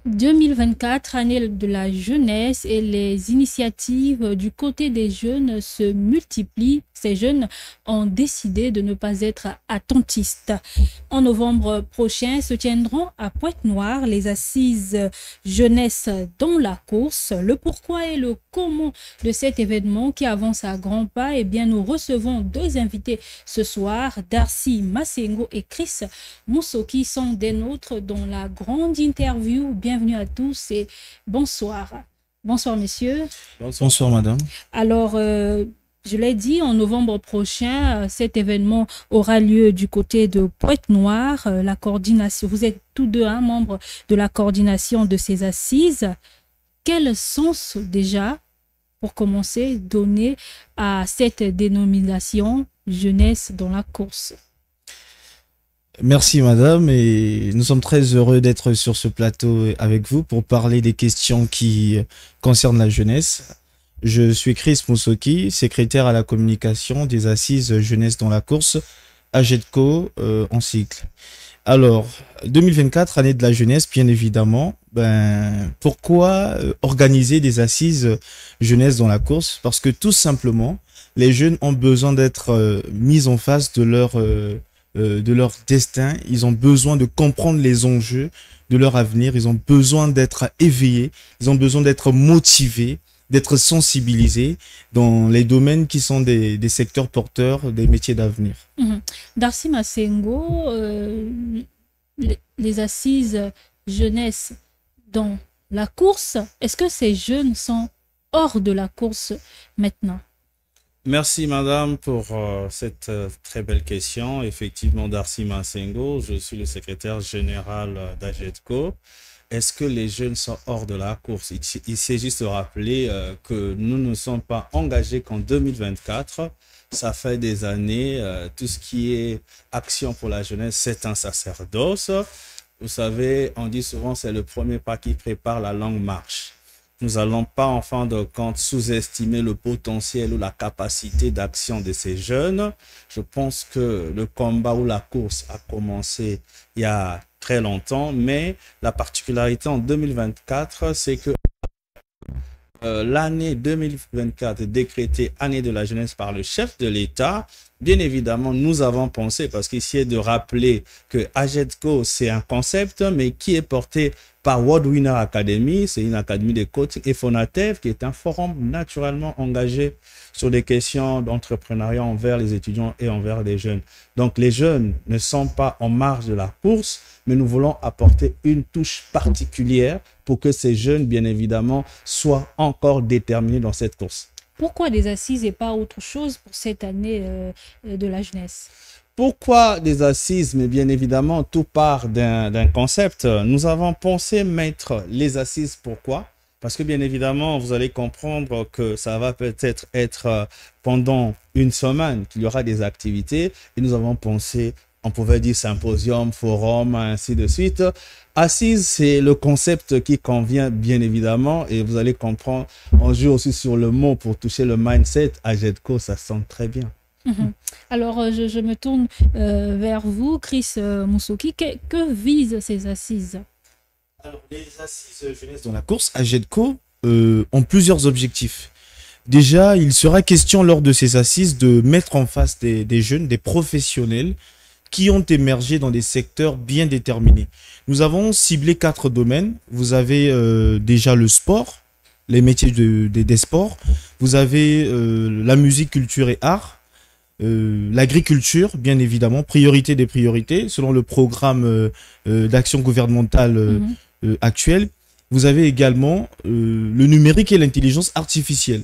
2024, année de la jeunesse et les initiatives du côté des jeunes se multiplient. Ces jeunes ont décidé de ne pas être attentistes. En novembre prochain se tiendront à Pointe-Noire les assises jeunesse dans la course. Le pourquoi et le comment de cet événement qui avance à grands pas, eh bien, nous recevons deux invités ce soir. Darcy Masengo et Chris Moussoki sont des nôtres dans la grande interview. Bienvenue à tous et bonsoir. Bonsoir, messieurs. Bonsoir, madame. Alors, je l'ai dit, en novembre prochain, cet événement aura lieu du côté de Pointe-Noire. La coordination, vous êtes tous deux membres de la coordination de ces assises. Quel sens déjà, pour commencer, donner à cette dénomination jeunesse dans la course? Merci madame, et nous sommes très heureux d'être sur ce plateau avec vous pour parler des questions qui concernent la jeunesse. Je suis Chris Moussoki, secrétaire à la communication des assises jeunesse dans la course à GEDCO en cycle. Alors, 2024, année de la jeunesse, bien évidemment. Pourquoi organiser des assises jeunesse dans la course? Parce que tout simplement, les jeunes ont besoin d'être mis en face de leur destin. Ils ont besoin de comprendre les enjeux de leur avenir. Ils ont besoin d'être éveillés. Ils ont besoin d'être motivés, d'être sensibilisés dans les domaines qui sont des secteurs porteurs des métiers d'avenir. Darcy Masengo, les assises jeunesse dans la course, est-ce que ces jeunes sont hors de la course maintenant? Merci madame pour cette très belle question. Effectivement, Darcy Masengo, je suis le secrétaire général d'AGEDCO. Est-ce que les jeunes sont hors de la course? Il s'est juste rappelé que nous ne sommes pas engagés qu'en 2024. Ça fait des années, tout ce qui est action pour la jeunesse, c'est un sacerdoce. Vous savez, on dit souvent c'est le premier pas qui prépare la longue marche. Nous n'allons pas en fin de compte sous-estimer le potentiel ou la capacité d'action de ces jeunes. Je pense que le combat ou la course a commencé il y a très longtemps, mais la particularité en 2024, c'est que l'année 2024 décrétée année de la jeunesse par le chef de l'État. Bien évidemment, nous avons pensé, parce qu'ici est de rappeler que AGEDCO, c'est un concept, mais qui est porté par World Winner Academy, c'est une académie de coaching, et Fonatev, qui est un forum naturellement engagé sur des questions d'entrepreneuriat envers les étudiants et envers les jeunes. Donc, les jeunes ne sont pas en marge de la course, mais nous voulons apporter une touche particulière pour que ces jeunes, bien évidemment, soient encore déterminés dans cette course. Pourquoi des assises et pas autre chose pour cette année de la jeunesse? Pourquoi des assises? Mais bien évidemment, tout part d'un concept. Nous avons pensé mettre les assises. Pourquoi? Parce que bien évidemment, vous allez comprendre que ça va peut-être être pendant une semaine qu'il y aura des activités. Et nous avons pensé, on pouvait dire symposium, forum, ainsi de suite. Assise, c'est le concept qui convient bien évidemment. Et vous allez comprendre, on joue aussi sur le mot pour toucher le mindset. À GEDCO, ça sonne très bien. Alors, je me tourne vers vous, Chris Moussoki. Que visent ces assises? Alors, les assises jeunesse dans la course à GEDCO ont plusieurs objectifs. Déjà, il sera question lors de ces assises de mettre en face des jeunes, des professionnels qui ont émergé dans des secteurs bien déterminés. Nous avons ciblé 4 domaines. Vous avez déjà le sport, les métiers des sports. Vous avez la musique, culture et art. L'agriculture, bien évidemment, priorité des priorités, selon le programme d'action gouvernementale actuel. Vous avez également le numérique et l'intelligence artificielle.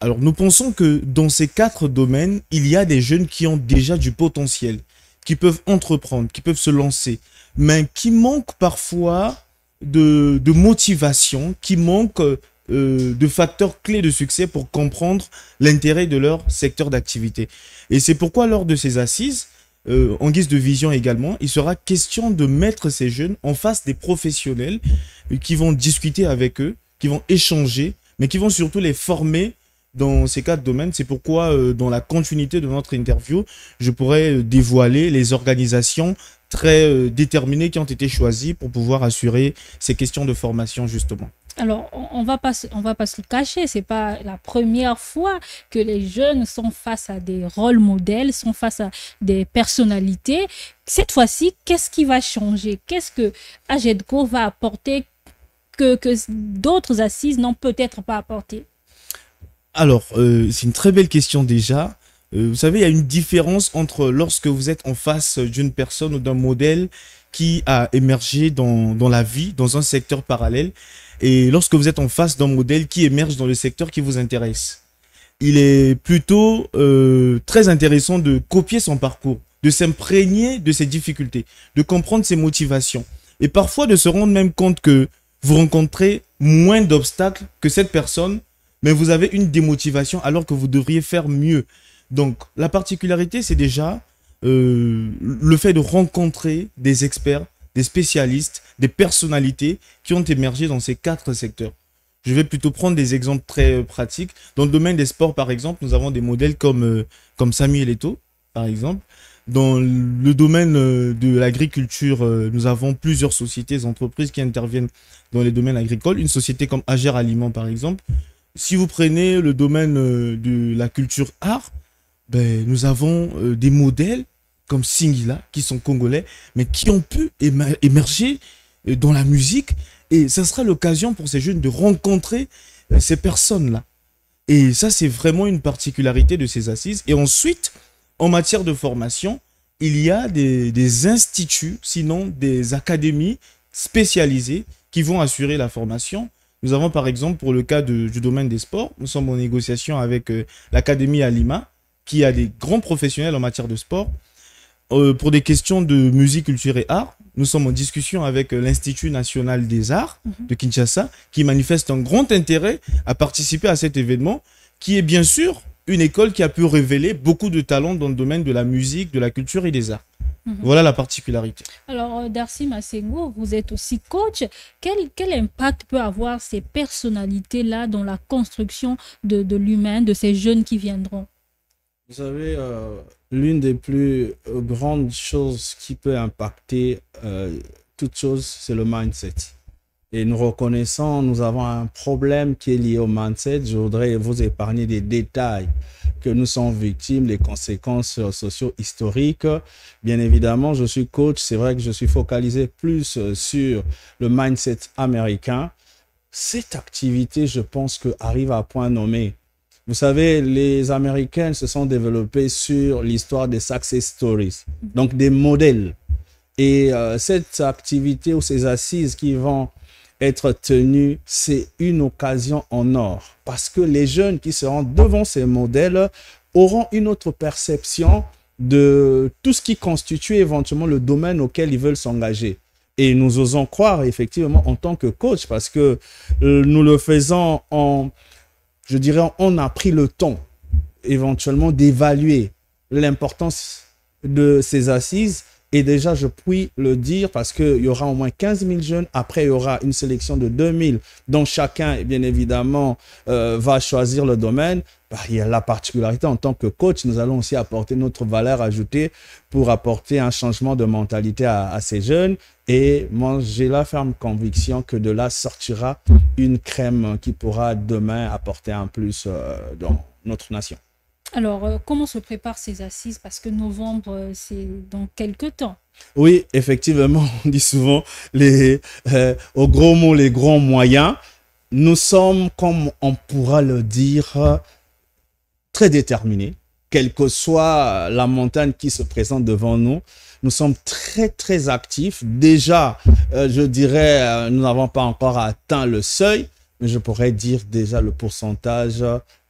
Alors, nous pensons que dans ces 4 domaines, il y a des jeunes qui ont déjà du potentiel, qui peuvent entreprendre, qui peuvent se lancer, mais qui manquent parfois de motivation, qui manquent de facteurs clés de succès pour comprendre l'intérêt de leur secteur d'activité. Et c'est pourquoi lors de ces assises, en guise de vision également, il sera question de mettre ces jeunes en face des professionnels qui vont discuter avec eux, qui vont échanger, mais qui vont surtout les former dans ces quatre domaines. C'est pourquoi, dans la continuité de notre interview, je pourrais dévoiler les organisations très déterminées qui ont été choisies pour pouvoir assurer ces questions de formation, justement. Alors, on va pas se le cacher, c'est pas la première fois que les jeunes sont face à des rôles modèles, sont face à des personnalités. Cette fois-ci, qu'est-ce qui va changer? Qu'est-ce que AGEDCO va apporter que d'autres assises n'ont peut-être pas apporté? Alors, c'est une très belle question déjà. Vous savez, il y a une différence entre lorsque vous êtes en face d'une personne ou d'un modèle qui a émergé dans la vie, dans un secteur parallèle, et lorsque vous êtes en face d'un modèle qui émerge dans le secteur qui vous intéresse. Il est plutôt très intéressant de copier son parcours, de s'imprégner de ses difficultés, de comprendre ses motivations, et parfois de se rendre même compte que vous rencontrez moins d'obstacles que cette personne, mais vous avez une démotivation alors que vous devriez faire mieux. Donc, la particularité, c'est déjà le fait de rencontrer des experts, des spécialistes, des personnalités qui ont émergé dans ces quatre secteurs. Je vais plutôt prendre des exemples très pratiques. Dans le domaine des sports, par exemple, nous avons des modèles comme Samuel Eto'o, par exemple. Dans le domaine de l'agriculture, nous avons plusieurs sociétés, entreprises qui interviennent dans les domaines agricoles. Une société comme Ager Aliments, par exemple. Si vous prenez le domaine de la culture art, ben, nous avons des modèles comme Singila, qui sont congolais, mais qui ont pu émerger dans la musique. Et ça sera l'occasion pour ces jeunes de rencontrer ces personnes-là. Et ça, c'est vraiment une particularité de ces assises. Et ensuite, en matière de formation, il y a des instituts, sinon des académies spécialisées qui vont assurer la formation. Nous avons par exemple, pour le cas du domaine des sports, nous sommes en négociation avec l'Académie Alima, qui a des grands professionnels en matière de sport. Pour des questions de musique, culture et art, nous sommes en discussion avec l'Institut national des arts de Kinshasa, qui manifeste un grand intérêt à participer à cet événement, qui est bien sûr une école qui a pu révéler beaucoup de talents dans le domaine de la musique, de la culture et des arts. Voilà la particularité. Alors, Darcy Masengo, vous êtes aussi coach. Quel impact peut avoir ces personnalités-là dans la construction de l'humain, de ces jeunes qui viendront? Vous savez, l'une des plus grandes choses qui peut impacter toute chose, c'est le mindset. Et nous reconnaissons, nous avons un problème qui est lié au mindset. Je voudrais vous épargner des détails que nous sommes victimes, des conséquences socio-historiques. Bien évidemment, je suis coach. C'est vrai que je suis focalisé plus sur le mindset américain. Cette activité, je pense qu'arrive à point nommé. Vous savez, les Américains se sont développés sur l'histoire des success stories, donc des modèles. Et cette activité ou ces assises qui vont être tenues, c'est une occasion en or. Parce que les jeunes qui seront devant ces modèles auront une autre perception de tout ce qui constitue éventuellement le domaine auquel ils veulent s'engager. Et nous osons croire effectivement en tant que coach, parce que nous le faisons je dirais, on a pris le temps éventuellement d'évaluer l'importance de ces assises. Et déjà, je puis le dire parce qu'il y aura au moins 15 000 jeunes. Après, il y aura une sélection de 2 000 dont chacun, bien évidemment, va choisir le domaine. Bah, il y a la particularité en tant que coach, nous allons aussi apporter notre valeur ajoutée pour apporter un changement de mentalité à ces jeunes. Et moi, j'ai la ferme conviction que de là sortira une crème qui pourra demain apporter un plus dans notre nation. Alors, comment se préparent ces assises? Parce que novembre, c'est dans quelques temps. Oui, effectivement, on dit souvent au gros mot, les grands moyens. Nous sommes, comme on pourra le dire, très déterminés. Quelle que soit la montagne qui se présente devant nous, nous sommes très, très actifs. Déjà, je dirais, nous n'avons pas encore atteint le seuil, mais je pourrais dire déjà le pourcentage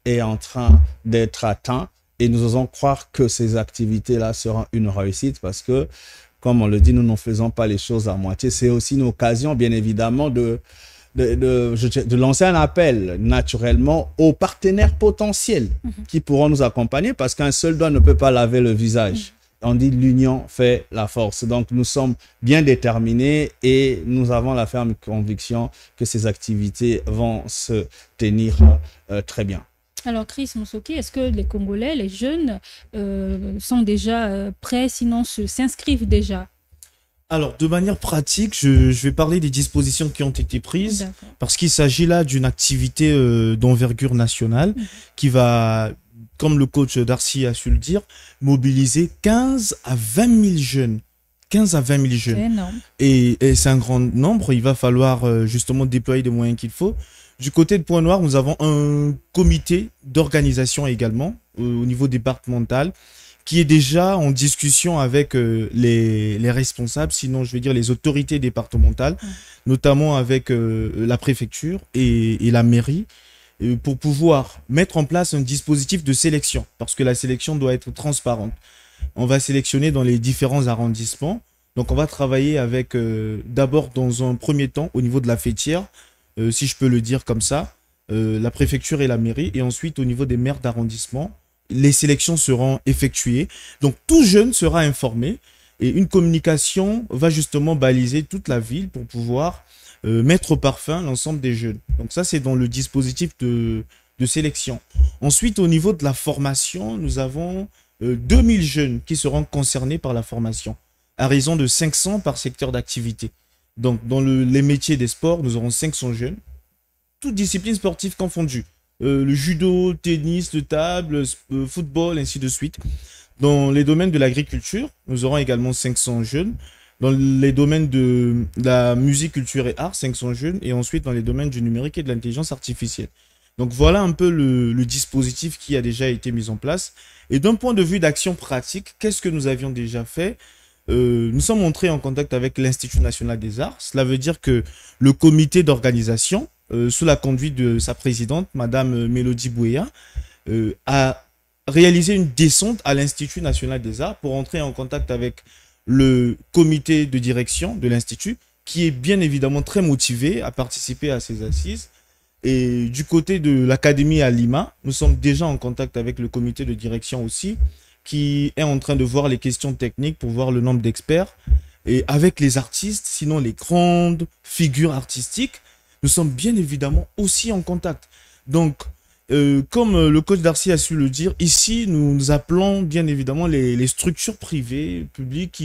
est en train d'être atteint et nous osons croire que ces activités-là seront une réussite parce que, comme on le dit, nous ne faisons pas les choses à moitié. C'est aussi une occasion, bien évidemment, de lancer un appel naturellement aux partenaires potentiels qui pourront nous accompagner parce qu'un seul doigt ne peut pas laver le visage. On dit l'union fait la force. Donc, nous sommes bien déterminés et nous avons la ferme conviction que ces activités vont se tenir très bien. Alors, Chris Moussoki, est-ce que les Congolais, les jeunes, sont déjà prêts, sinon s'inscrivent déjà? Alors, de manière pratique, je vais parler des dispositions qui ont été prises D'accord. parce qu'il s'agit là d'une activité d'envergure nationale qui va, comme le coach Darcy a su le dire, mobiliser 15 à 20 000 jeunes. 15 à 20 000 C'est jeunes. énorme. Et c'est un grand nombre. Il va falloir justement déployer les moyens qu'il faut. Du côté de Point-Noir, nous avons un comité d'organisation également au niveau départemental qui est déjà en discussion avec les responsables, sinon je vais dire les autorités départementales, notamment avec la préfecture et la mairie, pour pouvoir mettre en place un dispositif de sélection, parce que la sélection doit être transparente. On va sélectionner dans les différents arrondissements. Donc on va travailler avec, d'abord dans un premier temps, au niveau de la fêtière, si je peux le dire comme ça, la préfecture et la mairie, et ensuite au niveau des maires d'arrondissement, les sélections seront effectuées. Donc tout jeune sera informé et une communication va justement baliser toute la ville pour pouvoir mettre au parfum l'ensemble des jeunes. Donc ça, c'est dans le dispositif de sélection. Ensuite, au niveau de la formation, nous avons 2000 jeunes qui seront concernés par la formation, à raison de 500 par secteur d'activité. Donc, dans les métiers des sports, nous aurons 500 jeunes, toutes disciplines sportives confondues. Le judo, tennis, de table, football, ainsi de suite. Dans les domaines de l'agriculture, nous aurons également 500 jeunes. Dans les domaines de la musique, culture et art, 500 jeunes. Et ensuite, dans les domaines du numérique et de l'intelligence artificielle. Donc, voilà un peu le dispositif qui a déjà été mis en place. Et d'un point de vue d'action pratique, qu'est-ce que nous avions déjà fait? Nous sommes entrés en contact avec l'Institut national des arts. Cela veut dire que le comité d'organisation, sous la conduite de sa présidente, Madame Mélodie Bouéa, a réalisé une descente à l'Institut national des arts pour entrer en contact avec le comité de direction de l'Institut, qui est bien évidemment très motivé à participer à ces assises. Et du côté de l'Académie à Lima, nous sommes déjà en contact avec le comité de direction aussi, qui est en train de voir les questions techniques pour voir le nombre d'experts. Et avec les artistes, sinon les grandes figures artistiques, nous sommes bien évidemment aussi en contact. Donc, comme le coach Darcy a su le dire, ici, nous appelons bien évidemment les structures privées, publiques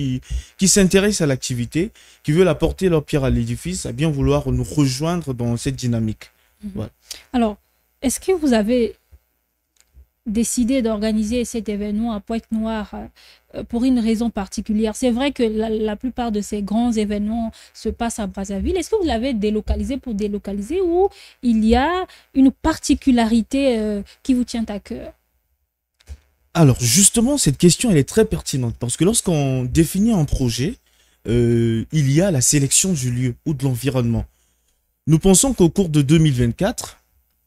qui s'intéressent à l'activité, qui veulent apporter leur pierre à l'édifice, à bien vouloir nous rejoindre dans cette dynamique. Voilà. Alors, est-ce que vous avez décidé d'organiser cet événement à Pointe-Noire pour une raison particulière? C'est vrai que la plupart de ces grands événements se passent à Brazzaville. Est-ce que vous l'avez délocalisé pour délocaliser ou il y a une particularité qui vous tient à cœur? Alors, justement, cette question, elle est très pertinente parce que lorsqu'on définit un projet, il y a la sélection du lieu ou de l'environnement. Nous pensons qu'au cours de 2024,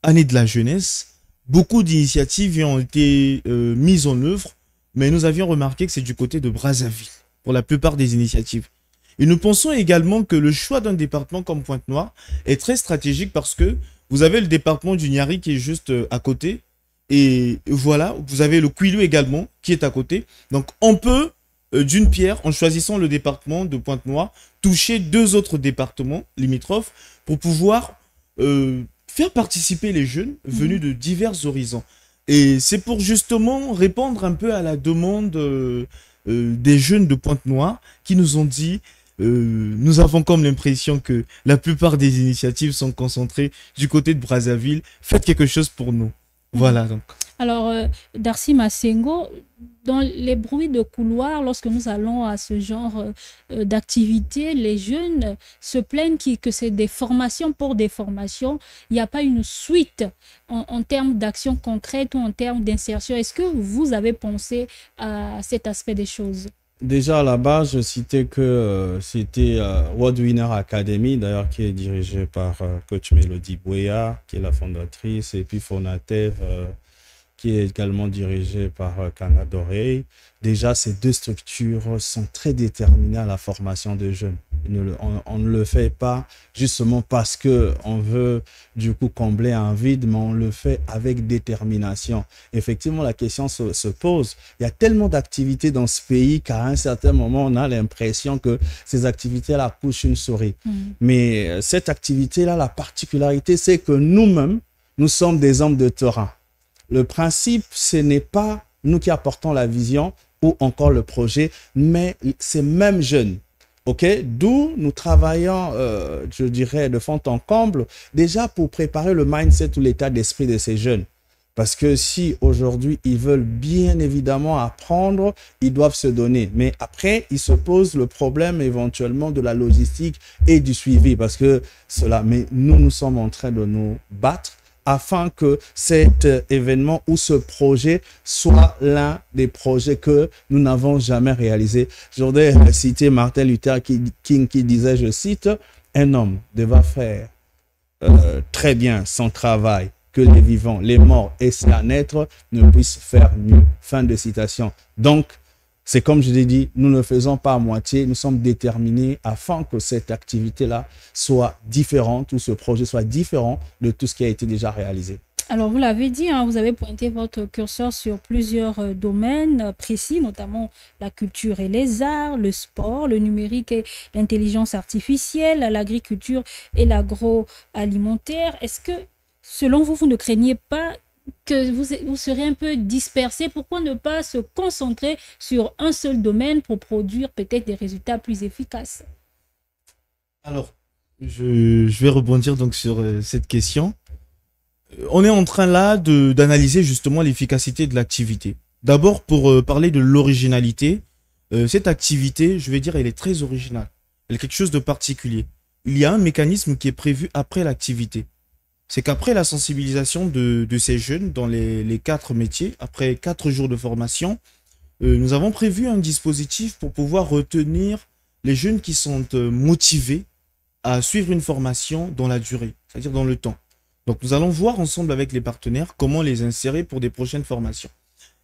année de la jeunesse, beaucoup d'initiatives ont été mises en œuvre, mais nous avions remarqué que c'est du côté de Brazzaville, pour la plupart des initiatives. Et nous pensons également que le choix d'un département comme Pointe-Noire est très stratégique parce que vous avez le département du Niari qui est juste à côté, et voilà, vous avez le Kwilu également qui est à côté. Donc on peut, d'une pierre, en choisissant le département de Pointe-Noire, toucher deux autres départements limitrophes pour pouvoir faire participer les jeunes venus de divers horizons. Et c'est pour justement répondre un peu à la demande des jeunes de Pointe-Noire qui nous ont dit, nous avons comme l'impression que la plupart des initiatives sont concentrées du côté de Brazzaville. Faites quelque chose pour nous. Voilà donc. Alors, Darcy Masengo, dans les bruits de couloir, lorsque nous allons à ce genre d'activité, les jeunes se plaignent que c'est des formations pour des formations. Il n'y a pas une suite en termes d'action concrète ou en termes d'insertion. Est-ce que vous avez pensé à cet aspect des choses? Déjà, à la base, je citais que c'était World Winner Academy, d'ailleurs, qui est dirigée par coach Mélodie Bouéa, qui est la fondatrice, et puis Fonatev, qui est également dirigée par Canada Doré. Déjà, ces deux structures sont très déterminées à la formation des jeunes. On ne le fait pas justement parce qu'on veut du coup combler un vide, mais on le fait avec détermination. Effectivement, la question se pose. Il y a tellement d'activités dans ce pays qu'à un certain moment, on a l'impression que ces activités-là couchent une souris. Mais cette activité-là, la particularité, c'est que nous-mêmes, nous sommes des hommes de terrain. le principe, ce n'est pas nous qui apportons la vision ou encore le projet, mais ces mêmes jeunes. OK? D'où nous travaillons, je dirais, de fond en comble, déjà pour préparer le mindset ou l'état d'esprit de ces jeunes. Parce que si aujourd'hui, ils veulent bien évidemment apprendre, ils doivent se donner. Mais après, il se pose le problème éventuellement de la logistique et du suivi. Parce que mais nous sommes en train de nous battre afin que cet événement ou ce projet soit l'un des projets que nous n'avons jamais réalisé. Je voudrais citer Martin Luther King qui disait, je cite, « Un homme devra faire très bien son travail, que les vivants, les morts et ses naître ne puissent faire mieux. » Fin de citation. Donc, c'est comme je l'ai dit, nous ne faisons pas à moitié, nous sommes déterminés afin que cette activité-là soit différente ou ce projet soit différent de tout ce qui a été déjà réalisé. Alors, vous l'avez dit, hein, vous avez pointé votre curseur sur plusieurs domaines précis, notamment la culture et les arts, le sport, le numérique et l'intelligence artificielle, l'agriculture et l'agroalimentaire. Est-ce que, selon vous, vous ne craignez pas que vous serez un peu dispersé? Pourquoi ne pas se concentrer sur un seul domaine pour produire peut-être des résultats plus efficaces? Alors, je vais rebondir donc sur cette question. On est en train là d'analyser justement l'efficacité de l'activité. D'abord, pour parler de l'originalité, cette activité, je vais dire, elle est très originale. Elle est quelque chose de particulier. Il y a un mécanisme qui est prévu après l'activité. C'est qu'après la sensibilisation de ces jeunes dans les 4 métiers, après 4 jours de formation, nous avons prévu un dispositif pour pouvoir retenir les jeunes qui sont motivés à suivre une formation dans la durée, c'est-à-dire dans le temps. Donc nous allons voir ensemble avec les partenaires comment les insérer pour des prochaines formations.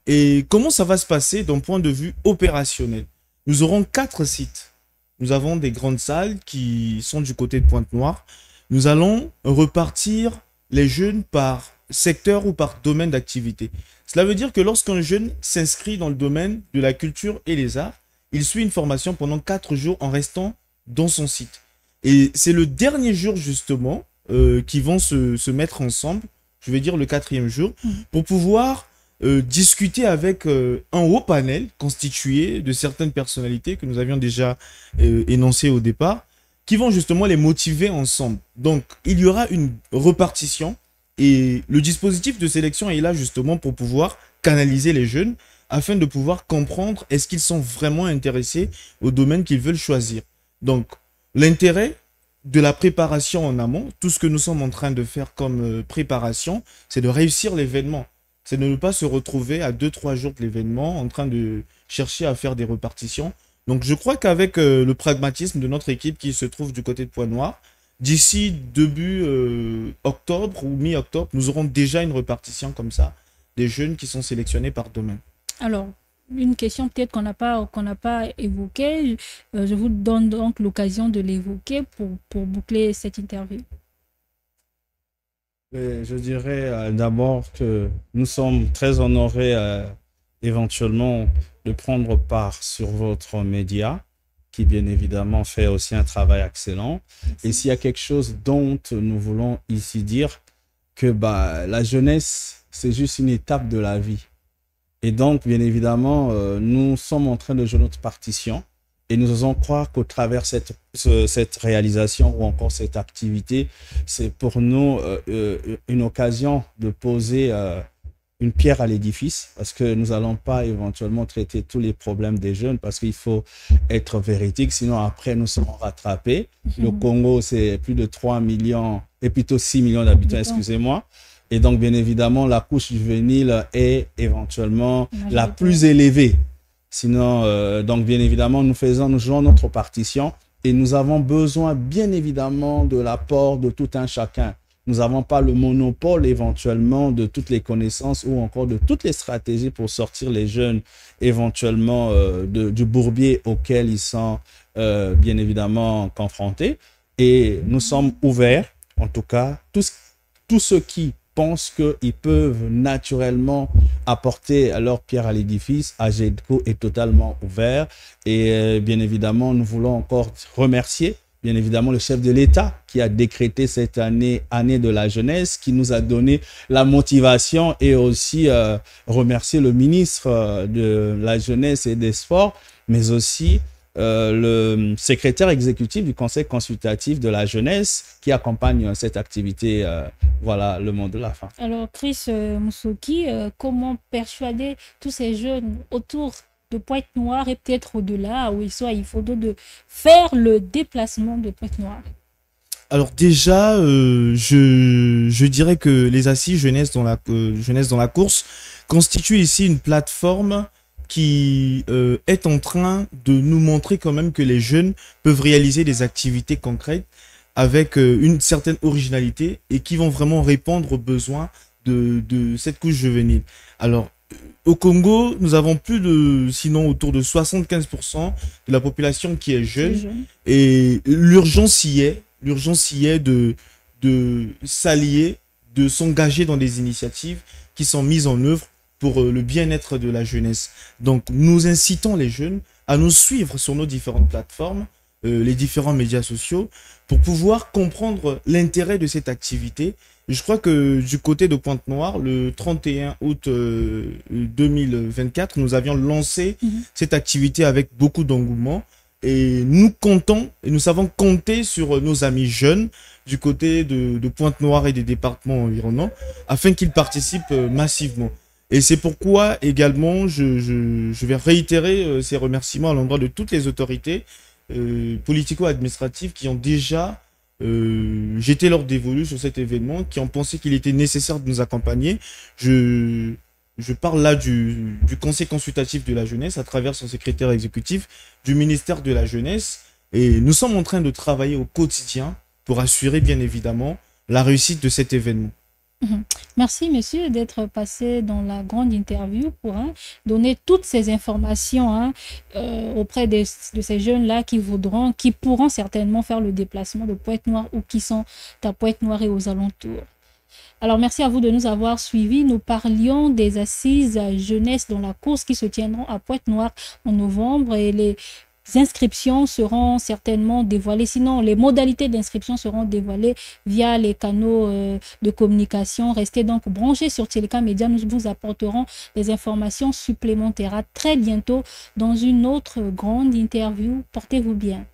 Et comment ça va se passer d'un point de vue opérationnel? Nous aurons 4 sites. Nous avons des grandes salles qui sont du côté de Pointe-Noire. Nous allons repartir les jeunes par secteur ou par domaine d'activité. Cela veut dire que lorsqu'un jeune s'inscrit dans le domaine de la culture et les arts, il suit une formation pendant 4 jours en restant dans son site. Et c'est le dernier jour justement qui vont se mettre ensemble, je vais dire le 4e jour, pour pouvoir discuter avec un haut panel constitué de certaines personnalités que nous avions déjà énoncées au départ, qui vont justement les motiver ensemble. Donc, il y aura une repartition et le dispositif de sélection est là justement pour pouvoir canaliser les jeunes afin de pouvoir comprendre est-ce qu'ils sont vraiment intéressés au domaine qu'ils veulent choisir. Donc, l'intérêt de la préparation en amont, tout ce que nous sommes en train de faire comme préparation, c'est de réussir l'événement. C'est de ne pas se retrouver à 2-3 jours de l'événement en train de chercher à faire des repartitions. Donc je crois qu'avec le pragmatisme de notre équipe qui se trouve du côté de Pointe-Noire, d'ici début octobre ou mi-octobre, nous aurons déjà une repartition comme ça, des jeunes qui sont sélectionnés par domaine. Alors, une question peut-être qu'on n'a pas évoquée, je vous donne donc l'occasion de l'évoquer pour boucler cette interview. Je dirais d'abord que nous sommes très honorés éventuellement de prendre part sur votre média, qui bien évidemment fait aussi un travail excellent. Et s'il y a quelque chose dont nous voulons ici dire, que la jeunesse, c'est juste une étape de la vie. Et donc, bien évidemment, nous sommes en train de jouer notre partition et nous osons croire qu'au travers cette réalisation ou encore cette activité, c'est pour nous une occasion de poser une pierre à l'édifice, parce que nous n'allons pas éventuellement traiter tous les problèmes des jeunes, parce qu'il faut être véridique, sinon après nous serons rattrapés. Le Congo, c'est plus de 3 millions, et plutôt 6 millions d'habitants, excusez-moi. Et donc, bien évidemment, la couche juvénile est éventuellement la plus élevée. Sinon, donc, bien évidemment, nous jouons notre partition et nous avons besoin, bien évidemment, de l'apport de tout un chacun. Nous n'avons pas le monopole éventuellement de toutes les connaissances ou encore de toutes les stratégies pour sortir les jeunes éventuellement du bourbier auquel ils sont bien évidemment confrontés. Et nous sommes ouverts, en tout cas, tous ceux qui pensent qu'ils peuvent naturellement apporter leur pierre à l'édifice, AGEDCO est totalement ouvert. Et bien évidemment, nous voulons encore remercier bien évidemment le chef de l'État qui a décrété cette année de la jeunesse, qui nous a donné la motivation, et aussi remercier le ministre de la jeunesse et des sports, mais aussi le secrétaire exécutif du conseil consultatif de la jeunesse qui accompagne cette activité, voilà, le monde de la femme. Alors, Chris Moussoki, comment persuader tous ces jeunes autour de Pointe-Noire et peut-être au-delà où ils soient, il faut de faire le déplacement de Pointe-Noire? Alors déjà, je dirais que les assises jeunesse dans la course constituent ici une plateforme qui est en train de nous montrer quand même que les jeunes peuvent réaliser des activités concrètes avec une certaine originalité et qui vont vraiment répondre aux besoins de cette couche juvénile. Alors, au Congo, nous avons sinon autour de 75% de la population qui est jeune, et l'urgence y est de s'allier, de s'engager dans des initiatives qui sont mises en œuvre pour le bien-être de la jeunesse. Donc, nous incitons les jeunes à nous suivre sur nos différentes plateformes, les différents médias sociaux, pour pouvoir comprendre l'intérêt de cette activité. Je crois que du côté de Pointe-Noire, le 31 août 2024, nous avions lancé cette activité avec beaucoup d'engouement. Et nous comptons, et nous savons compter sur nos amis jeunes du côté de Pointe-Noire et des départements environnants, afin qu'ils participent massivement. Et c'est pourquoi également je vais réitérer ces remerciements à l'endroit de toutes les autorités politico-administratives qui ont déjà jeté leur dévolu sur cet événement, qui ont pensé qu'il était nécessaire de nous accompagner. Je parle là du conseil consultatif de la jeunesse à travers son secrétaire exécutif, du ministère de la jeunesse. Et nous sommes en train de travailler au quotidien pour assurer bien évidemment la réussite de cet événement. Merci, monsieur, d'être passé dans la grande interview pour donner toutes ces informations auprès de ces jeunes-là qui pourront certainement faire le déplacement de Pointe-Noire ou qui sont à Pointe-Noire et aux alentours. Alors, merci à vous de nous avoir suivis. Nous parlions des assises jeunesse dans la course qui se tiendront à Pointe-Noire en novembre, et les inscriptions seront certainement dévoilées. Sinon, les modalités d'inscription seront dévoilées via les canaux de communication. Restez donc branchés sur Téléka Média. Nous vous apporterons des informations supplémentaires. À très bientôt dans une autre grande interview. Portez-vous bien.